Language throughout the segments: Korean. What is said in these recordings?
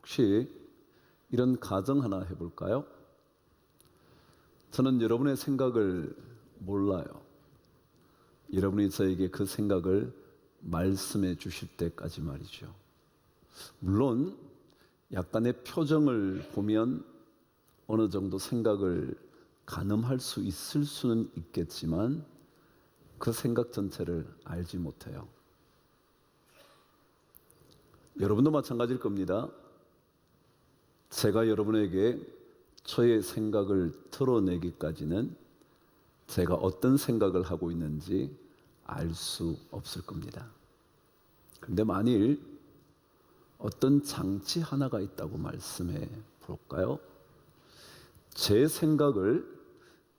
혹시 이런 가정 하나 해볼까요? 저는 여러분의 생각을 몰라요. 여러분이 저에게 그 생각을 말씀해 주실 때까지 말이죠. 물론 약간의 표정을 보면 어느 정도 생각을 가늠할 수 있을 수는 있겠지만 그 생각 전체를 알지 못해요. 여러분도 마찬가지일 겁니다. 제가 여러분에게 저의 생각을 털어내기까지는 제가 어떤 생각을 하고 있는지 알 수 없을 겁니다. 그런데 만일 어떤 장치 하나가 있다고 말씀해 볼까요? 제 생각을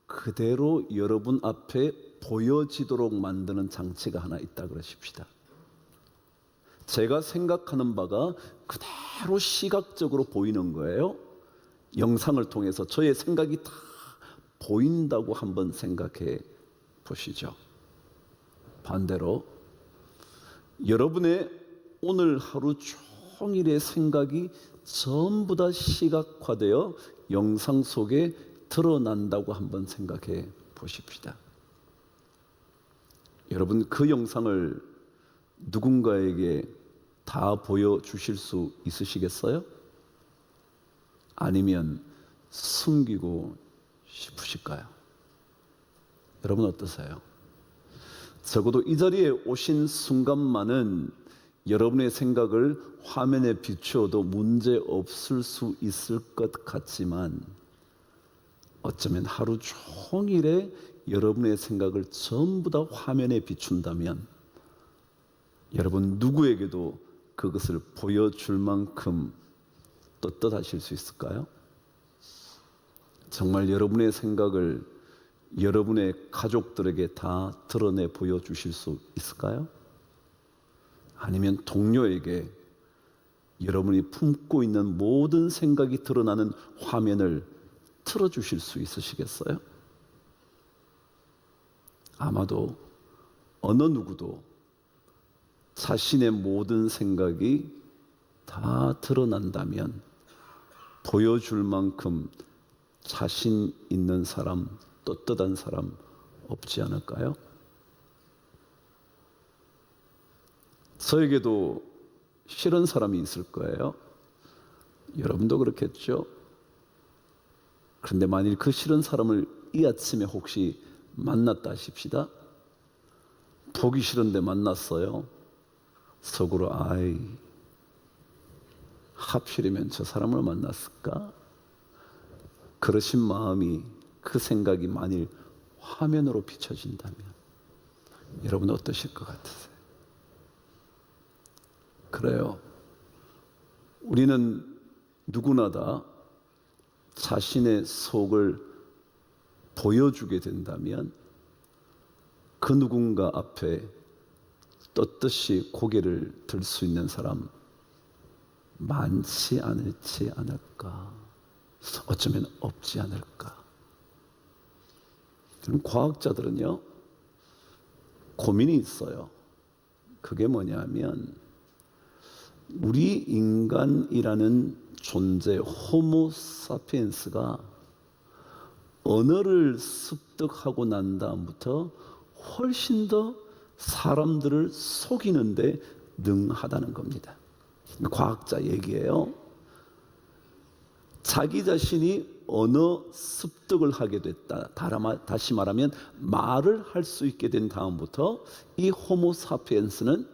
그대로 여러분 앞에 보여지도록 만드는 장치가 하나 있다 그러십시다. 제가 생각하는 바가 그대로 시각적으로 보이는 거예요. 영상을 통해서 저의 생각이 다 보인다고 한번 생각해 보시죠. 반대로 여러분의 오늘 하루 종일의 생각이 전부 다 시각화되어 영상 속에 드러난다고 한번 생각해 보십시다. 여러분, 그 영상을 누군가에게 다 보여주실 수 있으시겠어요? 아니면 숨기고 싶으실까요? 여러분 어떠세요? 적어도 이 자리에 오신 순간만은 여러분의 생각을 화면에 비추어도 문제 없을 수 있을 것 같지만 어쩌면 하루 종일에 여러분의 생각을 전부 다 화면에 비춘다면 여러분 누구에게도 그것을 보여줄 만큼 떳떳하실 수 있을까요? 정말 여러분의 생각을 여러분의 가족들에게 다 드러내 보여주실 수 있을까요? 아니면 동료에게 여러분이 품고 있는 모든 생각이 드러나는 화면을 틀어주실 수 있으시겠어요? 아마도 어느 누구도 자신의 모든 생각이 다 드러난다면 보여줄 만큼 자신 있는 사람, 떳떳한 사람 없지 않을까요? 저에게도 싫은 사람이 있을 거예요. 여러분도 그렇겠죠? 그런데 만일 그 싫은 사람을 이 아침에 혹시 만났다 하십시다. 보기 싫은데 만났어요. 속으로 하필이면 저 사람을 만났을까? 그러신 마음이, 그 생각이 만일 화면으로 비춰진다면 여러분 어떠실 것 같으세요? 그래요. 우리는 누구나 다 자신의 속을 보여주게 된다면 그 누군가 앞에 떳떳이 고개를 들 수 있는 사람 많지 않을까? 어쩌면 없지 않을까? 과학자들은요, 고민이 있어요. 그게 뭐냐면 우리 인간이라는 존재, 호모 사피엔스가 언어를 습득하고 난 다음부터 훨씬 더 사람들을 속이는데 능하다는 겁니다. 과학자 얘기예요. 자기 자신이 언어 습득을 하게 됐다. 다시 말하면 말을 할 수 있게 된 다음부터 이 호모 사피엔스는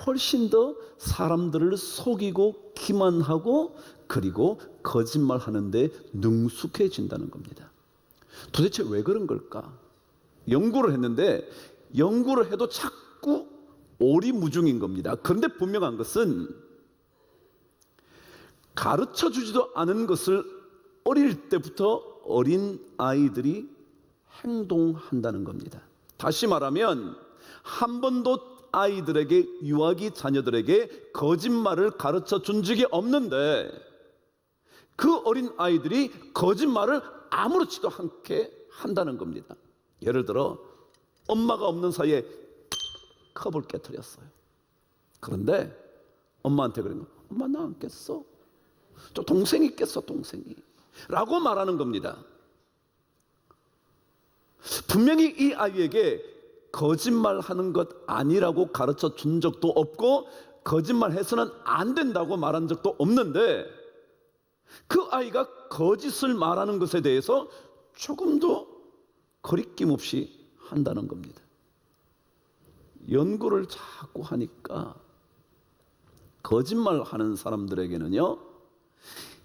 훨씬 더 사람들을 속이고 기만하고 그리고 거짓말하는데 능숙해진다는 겁니다. 도대체 왜 그런 걸까? 연구를 했는데 연구를 해도 자꾸 오리무중인 겁니다. 그런데 분명한 것은 가르쳐주지도 않은 것을 어릴 때부터 어린 아이들이 행동한다는 겁니다. 다시 말하면 한 번도 아이들에게, 유아기 자녀들에게 거짓말을 가르쳐 준 적이 없는데 그 어린 아이들이 거짓말을 아무렇지도 않게 한다는 겁니다. 예를 들어 엄마가 없는 사이에 컵을 깨트렸어요. 그런데 엄마한테 그런 거, 엄마 나 안 깼어. 저 동생이 있겠어, 동생이 라고 말하는 겁니다. 분명히 이 아이에게 거짓말하는 것 아니라고 가르쳐 준 적도 없고 거짓말해서는 안 된다고 말한 적도 없는데 그 아이가 거짓을 말하는 것에 대해서 조금도 거리낌 없이 한다는 겁니다. 연구를 자꾸 하니까 거짓말하는 사람들에게는요,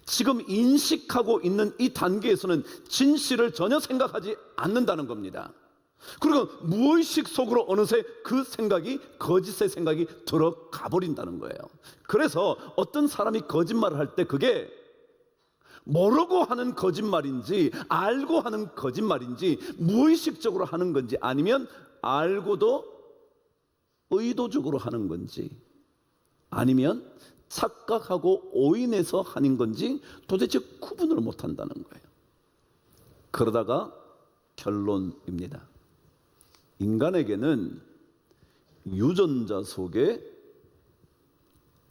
지금 인식하고 있는 이 단계에서는 진실을 전혀 생각하지 않는다는 겁니다. 그리고 무의식 속으로 어느새 그 생각이, 거짓의 생각이 들어가 버린다는 거예요. 그래서 어떤 사람이 거짓말을 할 때 그게 모르고 하는 거짓말인지 알고 하는 거짓말인지 무의식적으로 하는 건지 아니면 알고도 의도적으로 하는 건지 아니면 착각하고 오인해서 하는 건지 도대체 구분을 못한다는 거예요. 그러다가 결론입니다. 인간에게는 유전자 속에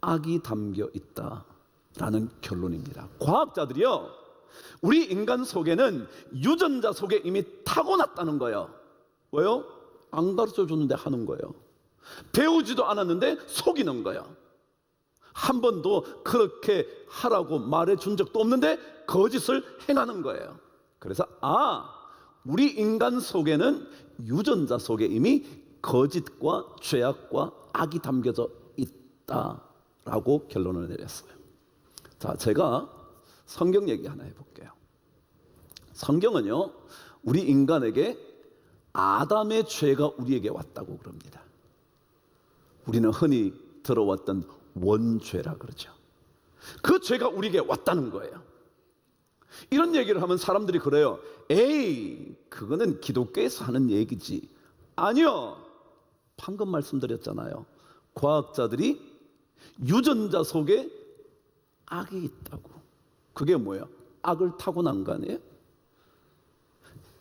악이 담겨 있다라는 결론입니다. 과학자들이요, 우리 인간 속에는 유전자 속에 이미 타고났다는 거예요. 왜요? 안 가르쳐 줬는데 하는 거예요. 배우지도 않았는데 속이는 거예요. 한 번도 그렇게 하라고 말해 준 적도 없는데 거짓을 행하는 거예요. 그래서 우리 인간 속에는 유전자 속에 이미 거짓과 죄악과 악이 담겨져 있다라고 결론을 내렸어요. 자, 제가 성경 얘기 하나 해볼게요. 성경은요, 우리 인간에게 아담의 죄가 우리에게 왔다고 그럽니다. 우리는 흔히 들어왔던 원죄라 그러죠. 그 죄가 우리에게 왔다는 거예요. 이런 얘기를 하면 사람들이 그래요. 에이, 그거는 기독교에서 하는 얘기지. 아니요, 방금 말씀드렸잖아요. 과학자들이 유전자 속에 악이 있다고. 그게 뭐예요? 악을 타고난 거 아니에요?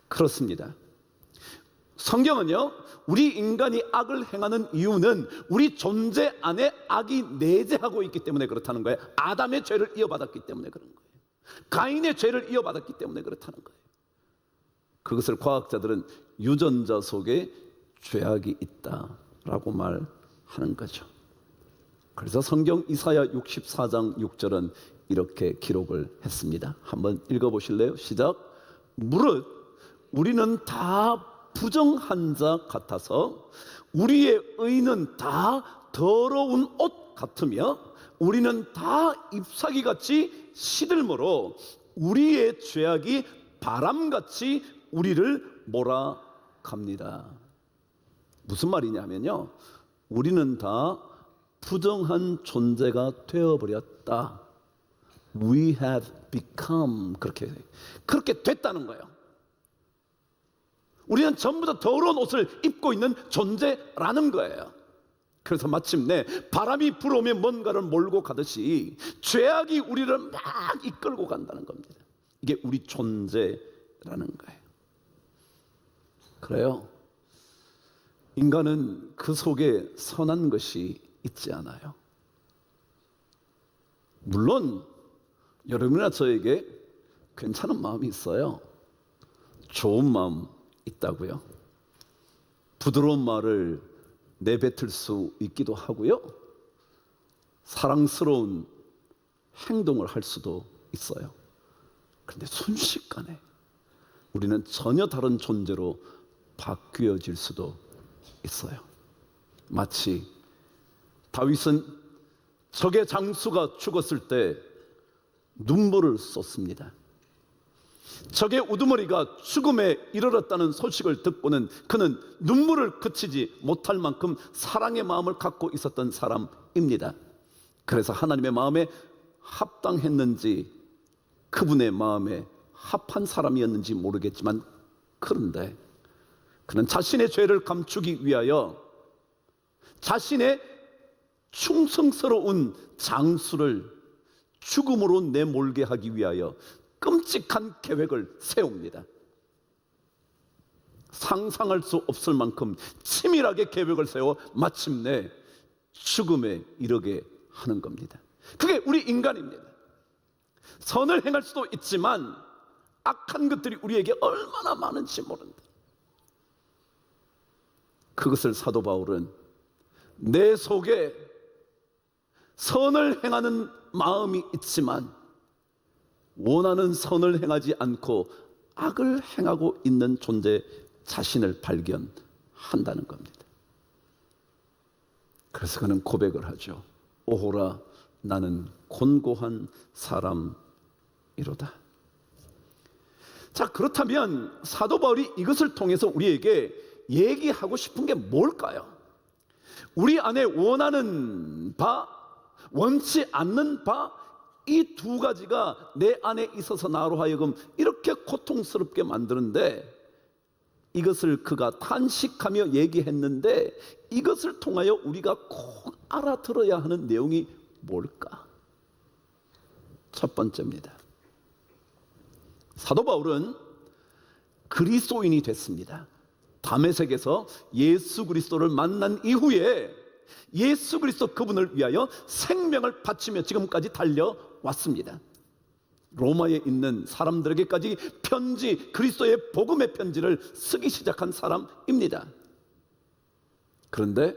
그렇습니다. 성경은요, 우리 인간이 악을 행하는 이유는 우리 존재 안에 악이 내재하고 있기 때문에 그렇다는 거예요. 아담의 죄를 이어받았기 때문에 그런 거예요. 가인의 죄를 이어받았기 때문에 그렇다는 거예요. 그것을 과학자들은 유전자 속에 죄악이 있다라고 말하는 거죠. 그래서 성경 이사야 64장 6절은 이렇게 기록을 했습니다. 한번 읽어보실래요? 시작. 무릇 우리는 다 부정한 자 같아서 우리의 의는 다 더러운 옷 같으며 우리는 다 잎사귀같이 시들므로 우리의 죄악이 바람같이 우리를 몰아갑니다. 무슨 말이냐면요, 우리는 다 부정한 존재가 되어버렸다. We have become, 그렇게 됐다는 거예요. 우리는 전부 다 더러운 옷을 입고 있는 존재라는 거예요. 그래서 마침내 바람이 불어오면 뭔가를 몰고 가듯이 죄악이 우리를 막 이끌고 간다는 겁니다. 이게 우리 존재라는 거예요. 그래요, 인간은 그 속에 선한 것이 있지 않아요. 물론 여러분이나 저에게 괜찮은 마음이 있어요. 좋은 마음 있다고요. 부드러운 말을 내뱉을 수 있기도 하고요, 사랑스러운 행동을 할 수도 있어요. 그런데 순식간에 우리는 전혀 다른 존재로 바뀌어질 수도 있어요. 마치 다윗은 적의 장수가 죽었을 때 눈물을 쏟습니다. 적의 우두머리가 죽음에 이르렀다는 소식을 듣고는 그는 눈물을 그치지 못할 만큼 사랑의 마음을 갖고 있었던 사람입니다. 그래서 하나님의 마음에 합당했는지 그분의 마음에 합한 사람이었는지 모르겠지만, 그런데 그는 자신의 죄를 감추기 위하여 자신의 충성스러운 장수를 죽음으로 내몰게 하기 위하여 끔찍한 계획을 세웁니다. 상상할 수 없을 만큼 치밀하게 계획을 세워 마침내 죽음에 이르게 하는 겁니다. 그게 우리 인간입니다. 선을 행할 수도 있지만 악한 것들이 우리에게 얼마나 많은지 모른다. 그것을 사도 바울은 내 속에 선을 행하는 마음이 있지만 원하는 선을 행하지 않고 악을 행하고 있는 존재 자신을 발견한다는 겁니다. 그래서 그는 고백을 하죠. 오호라, 나는 곤고한 사람이로다. 자, 그렇다면 사도 바울이 이것을 통해서 우리에게 얘기하고 싶은 게 뭘까요? 우리 안에 원하는 바, 원치 않는 바, 이 두 가지가 내 안에 있어서 나로 하여금 이렇게 고통스럽게 만드는데, 이것을 그가 탄식하며 얘기했는데 이것을 통하여 우리가 꼭 알아들어야 하는 내용이 뭘까? 첫 번째입니다. 사도 바울은 그리스도인이 됐습니다. 다메섹에서 예수 그리스도를 만난 이후에 예수 그리스도 그분을 위하여 생명을 바치며 지금까지 달려왔습니다. 로마에 있는 사람들에게까지 편지, 그리스도의 복음의 편지를 쓰기 시작한 사람입니다. 그런데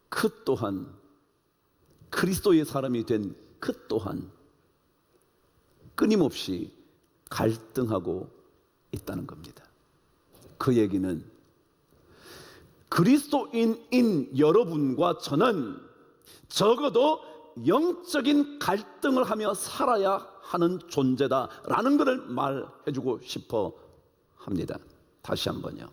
그 또한, 그리스도의 사람이 된 그 또한 끊임없이 갈등하고 있다는 겁니다. 그 얘기는 그리스도인인 여러분과 저는 적어도 영적인 갈등을 하며 살아야 하는 존재다라는 것을 말해주고 싶어 합니다. 다시 한번요.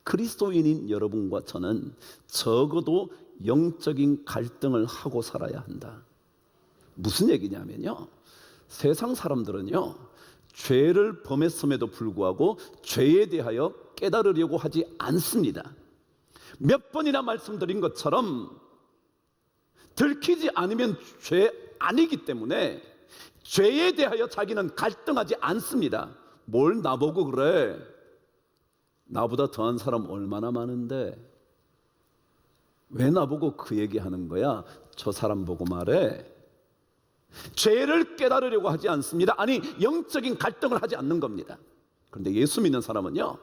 그리스도인인 여러분과 저는 적어도 영적인 갈등을 하고 살아야 한다. 무슨 얘기냐면요, 세상 사람들은요, 죄를 범했음에도 불구하고 죄에 대하여 깨달으려고 하지 않습니다. 몇 번이나 말씀드린 것처럼 들키지 않으면 죄 아니기 때문에 죄에 대하여 자기는 갈등하지 않습니다. 뭘 나보고 그래? 나보다 더한 사람 얼마나 많은데 왜 나보고 그 얘기하는 거야? 저 사람 보고 말해. 죄를 깨달으려고 하지 않습니다. 아니, 영적인 갈등을 하지 않는 겁니다. 그런데 예수 믿는 사람은요,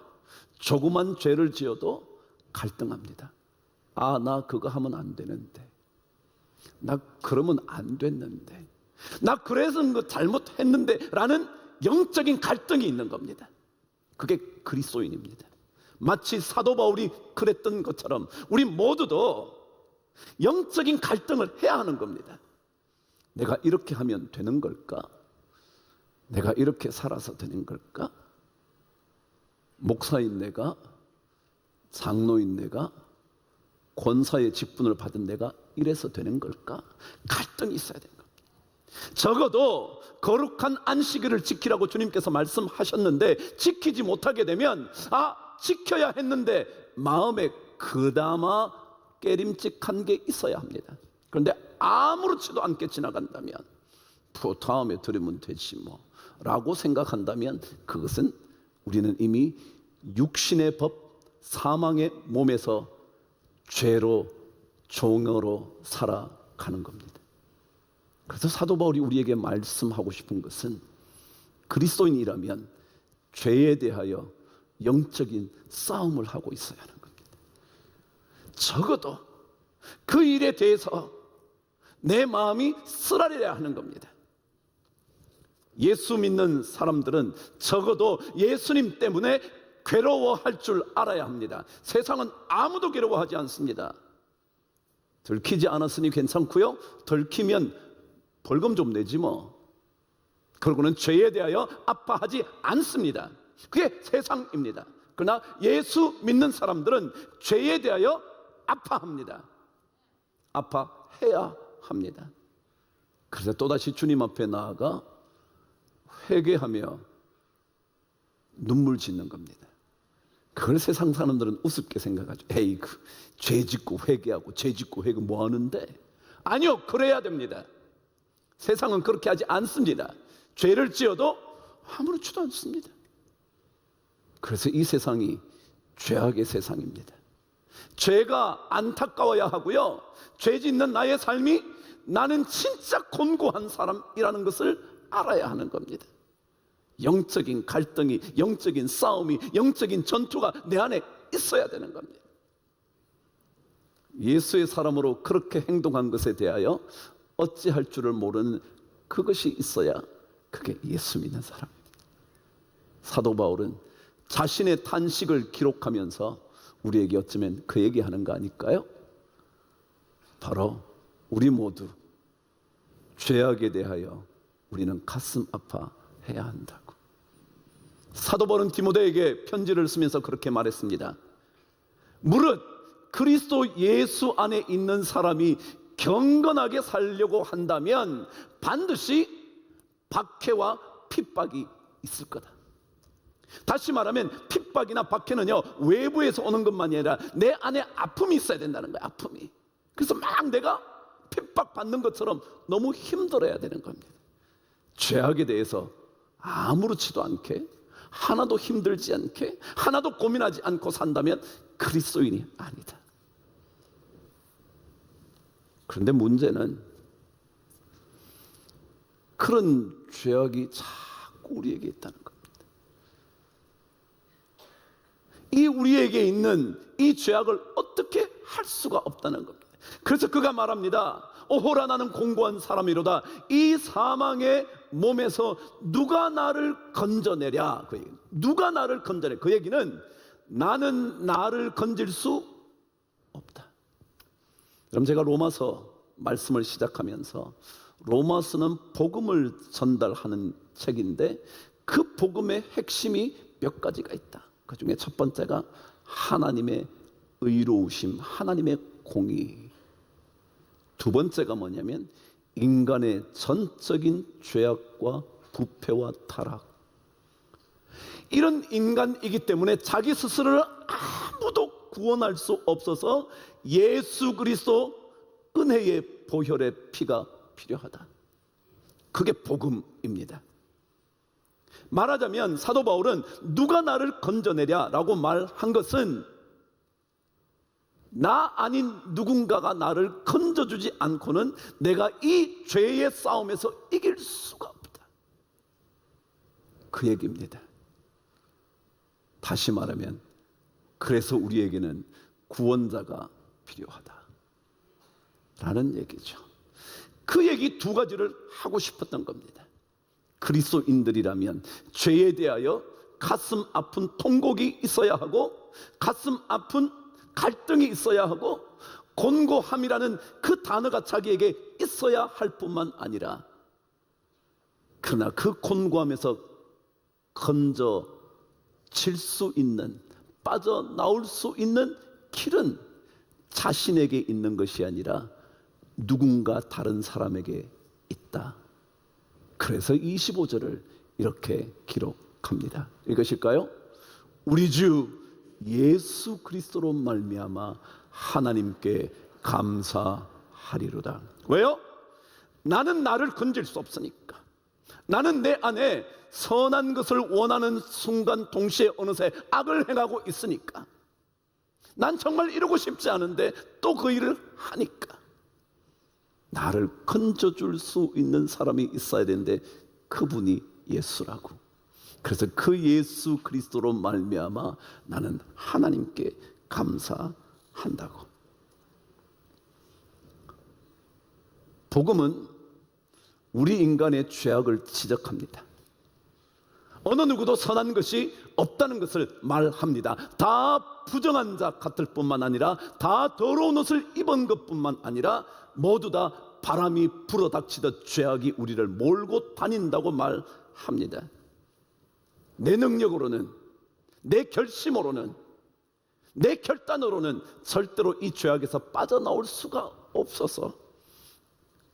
조그만 죄를 지어도 갈등합니다. 아, 나 그거 하면 안 되는데, 나 그러면 안 됐는데, 나 그래서 그 잘못했는데 라는 영적인 갈등이 있는 겁니다. 그게 그리스도인입니다. 마치 사도 바울이 그랬던 것처럼 우리 모두도 영적인 갈등을 해야 하는 겁니다. 내가 이렇게 하면 되는 걸까? 내가 이렇게 살아서 되는 걸까? 목사인 내가, 장로인 내가, 권사의 직분을 받은 내가 이래서 되는 걸까? 갈등이 있어야 되는 겁니다. 적어도 거룩한 안식일을 지키라고 주님께서 말씀하셨는데 지키지 못하게 되면 지켜야 했는데 마음에 그나마 깨림직한 게 있어야 합니다. 그런데 아무렇지도 않게 지나간다면 다음에 들으면 되지 뭐 라고 생각한다면 그것은 우리는 이미 육신의 법, 사망의 몸에서 죄로, 종으로 살아가는 겁니다. 그래서 사도 바울이 우리에게 말씀하고 싶은 것은 그리스도인이라면 죄에 대하여 영적인 싸움을 하고 있어야 하는 겁니다. 적어도 그 일에 대해서 내 마음이 쓰라려야 하는 겁니다. 예수 믿는 사람들은 적어도 예수님 때문에 괴로워할 줄 알아야 합니다. 세상은 아무도 괴로워하지 않습니다. 들키지 않았으니 괜찮고요, 들키면 벌금 좀 내지 뭐. 그러고는 죄에 대하여 아파하지 않습니다. 그게 세상입니다. 그러나 예수 믿는 사람들은 죄에 대하여 아파합니다. 아파해야 합니다. 그래서 또다시 주님 앞에 나아가 회개하며 눈물 짓는 겁니다. 그걸 세상 사람들은 우습게 생각하죠. 에이, 죄 짓고 회개하고 죄 짓고 회개 뭐 하는데? 아니요, 그래야 됩니다. 세상은 그렇게 하지 않습니다. 죄를 지어도 아무렇지도 않습니다. 그래서 이 세상이 죄악의 세상입니다. 죄가 안타까워야 하고요, 죄 짓는 나의 삶이 나는 진짜 곤고한 사람이라는 것을 알아야 하는 겁니다. 영적인 갈등이, 영적인 싸움이, 영적인 전투가 내 안에 있어야 되는 겁니다. 예수의 사람으로 그렇게 행동한 것에 대하여 어찌할 줄을 모르는 그것이 있어야 그게 예수 믿는 사람입니다. 사도 바울은 자신의 탄식을 기록하면서 우리에게 어쩌면 그 얘기하는 거 아닐까요? 바로 우리 모두 죄악에 대하여 우리는 가슴 아파해야 한다고. 사도 바울은 디모데에게 편지를 쓰면서 그렇게 말했습니다. 무릇 그리스도 예수 안에 있는 사람이 경건하게 살려고 한다면 반드시 박해와 핍박이 있을 거다. 다시 말하면 핍박이나 박해는요, 외부에서 오는 것만이 아니라 내 안에 아픔이 있어야 된다는 거예요. 아픔이. 그래서 막 내가 핍박받는 것처럼 너무 힘들어야 되는 겁니다. 죄악에 대해서 아무렇지도 않게, 하나도 힘들지 않게, 하나도 고민하지 않고 산다면 그리스도인이 아니다. 그런데 문제는 그런 죄악이 자꾸 우리에게 있다는 겁니다. 이 우리에게 있는 이 죄악을 어떻게 할 수가 없다는 겁니다. 그래서 그가 말합니다. 오호라 나는 공고한 사람이로다. 이 사망의 몸에서 누가 나를 건져내랴. 그 얘기. 누가 나를 건져내. 그 얘기는 나는 나를 건질 수 없다. 그럼 제가 로마서 말씀을 시작하면서 로마서는 복음을 전달하는 책인데 그 복음의 핵심이 몇 가지가 있다. 그 중에 첫 번째가 하나님의 의로우심, 하나님의 공의. 두 번째가 뭐냐면 인간의 전적인 죄악과 부패와 타락. 이런 인간이기 때문에 자기 스스로를 아무도 구원할 수 없어서 예수 그리스도 은혜의 보혈의 피가 필요하다. 그게 복음입니다. 말하자면 사도 바울은 누가 나를 건져내랴라고 말한 것은 나 아닌 누군가가 나를 건져주지 않고는 내가 이 죄의 싸움에서 이길 수가 없다. 그 얘기입니다. 다시 말하면 그래서 우리에게는 구원자가 필요하다 라는 얘기죠. 그 얘기 두 가지를 하고 싶었던 겁니다. 그리스도인들이라면 죄에 대하여 가슴 아픈 통곡이 있어야 하고 가슴 아픈 갈등이 있어야 하고 곤고함이라는 그 단어가 자기에게 있어야 할 뿐만 아니라 그러나 그 곤고함에서 건져질 수 있는, 빠져나올 수 있는 길은 자신에게 있는 것이 아니라 누군가 다른 사람에게 있다. 그래서 25절을 이렇게 기록합니다. 읽으실까요? 우리 주 예수 그리스도로 말미암아 하나님께 감사하리로다. 왜요? 나는 나를 건질 수 없으니까. 나는 내 안에 선한 것을 원하는 순간 동시에 어느새 악을 행하고 있으니까. 난 정말 이러고 싶지 않은데 또 그 일을 하니까. 나를 건져줄 수 있는 사람이 있어야 되는데 그분이 예수라고. 그래서 그 예수 그리스도로 말미암아 나는 하나님께 감사한다고. 복음은 우리 인간의 죄악을 지적합니다. 어느 누구도 선한 것이 없다는 것을 말합니다. 다 부정한 자 같을 뿐만 아니라 다 더러운 옷을 입은 것뿐만 아니라 모두 다 바람이 불어닥치듯 죄악이 우리를 몰고 다닌다고 말합니다. 내 능력으로는, 내 결심으로는, 내 결단으로는 절대로 이 죄악에서 빠져나올 수가 없어서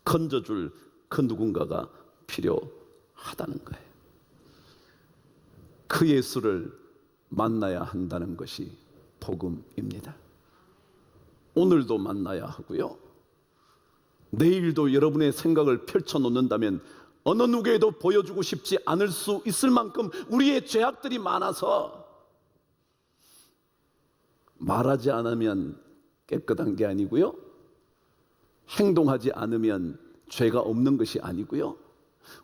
건져줄 그 누군가가 필요하다는 거예요. 그 예수를 만나야 한다는 것이 복음입니다. 오늘도 만나야 하고요. 내일도 여러분의 생각을 펼쳐놓는다면 어느 누구에도 보여주고 싶지 않을 수 있을 만큼 우리의 죄악들이 많아서 말하지 않으면 깨끗한 게 아니고요, 행동하지 않으면 죄가 없는 것이 아니고요,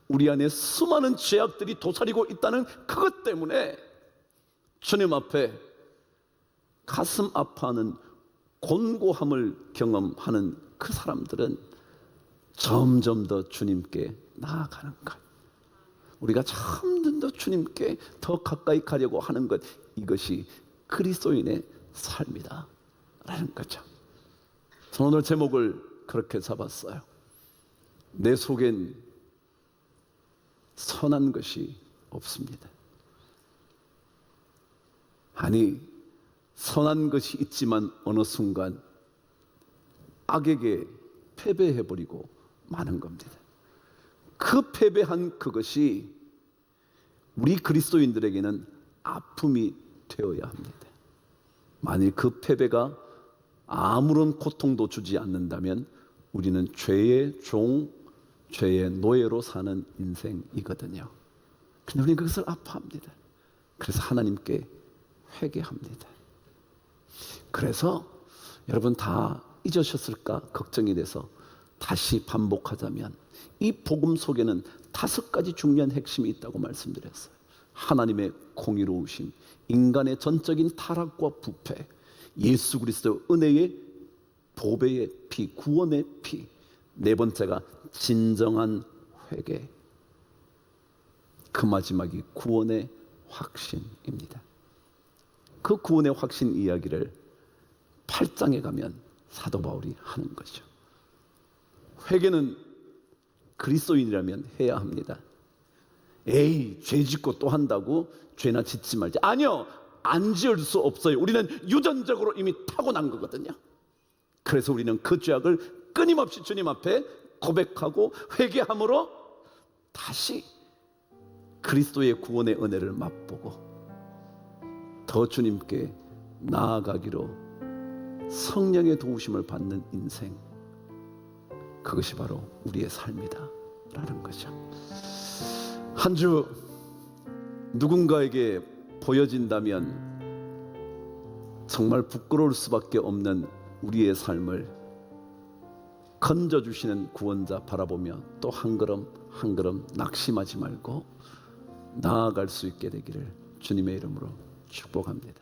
우리 안에 수많은 죄악들이 도사리고 있다는 그것 때문에 주님 앞에 가슴 아파하는 곤고함을 경험하는 그 사람들은 점점 더 주님께 나아가는 것, 우리가 점점 더 주님께 더 가까이 가려고 하는 것, 이것이 그리스도인의 삶이다 라는 거죠. 저는 오늘 제목을 그렇게 잡았어요. 내 속엔 선한 것이 없습니다. 아니, 선한 것이 있지만 어느 순간 악에게 패배해버리고 마는 겁니다. 그 패배한 그것이 우리 그리스도인들에게는 아픔이 되어야 합니다. 만일 그 패배가 아무런 고통도 주지 않는다면 우리는 죄의 종, 죄의 노예로 사는 인생이거든요. 근데 우리는 그것을 아파합니다. 그래서 하나님께 회개합니다. 그래서 여러분 다 잊으셨을까 걱정이 돼서 다시 반복하자면, 이 복음 속에는 5가지 중요한 핵심이 있다고 말씀드렸어요. 하나님의 공의로우심, 인간의 전적인 타락과 부패, 예수 그리스도의 은혜의 보배의 피, 구원의 피, 네 번째가 진정한 회개, 그 마지막이 구원의 확신입니다. 그 구원의 확신 이야기를 8장에 가면 사도 바울이 하는 거죠. 회개는 그리스도인이라면 해야 합니다. 에이, 죄 짓고 또 한다고 죄나 짓지 말자. 아니요, 안 지을 수 없어요. 우리는 유전적으로 이미 타고난 거거든요. 그래서 우리는 그 죄악을 끊임없이 주님 앞에 고백하고 회개함으로 다시 그리스도의 구원의 은혜를 맛보고 더 주님께 나아가기로 성령의 도우심을 받는 인생, 그것이 바로 우리의 삶이다 라는 거죠. 한 주 누군가에게 보여진다면 정말 부끄러울 수밖에 없는 우리의 삶을 건져주시는 구원자 바라보며 또 한 걸음 한 걸음 낙심하지 말고 나아갈 수 있게 되기를 주님의 이름으로 축복합니다.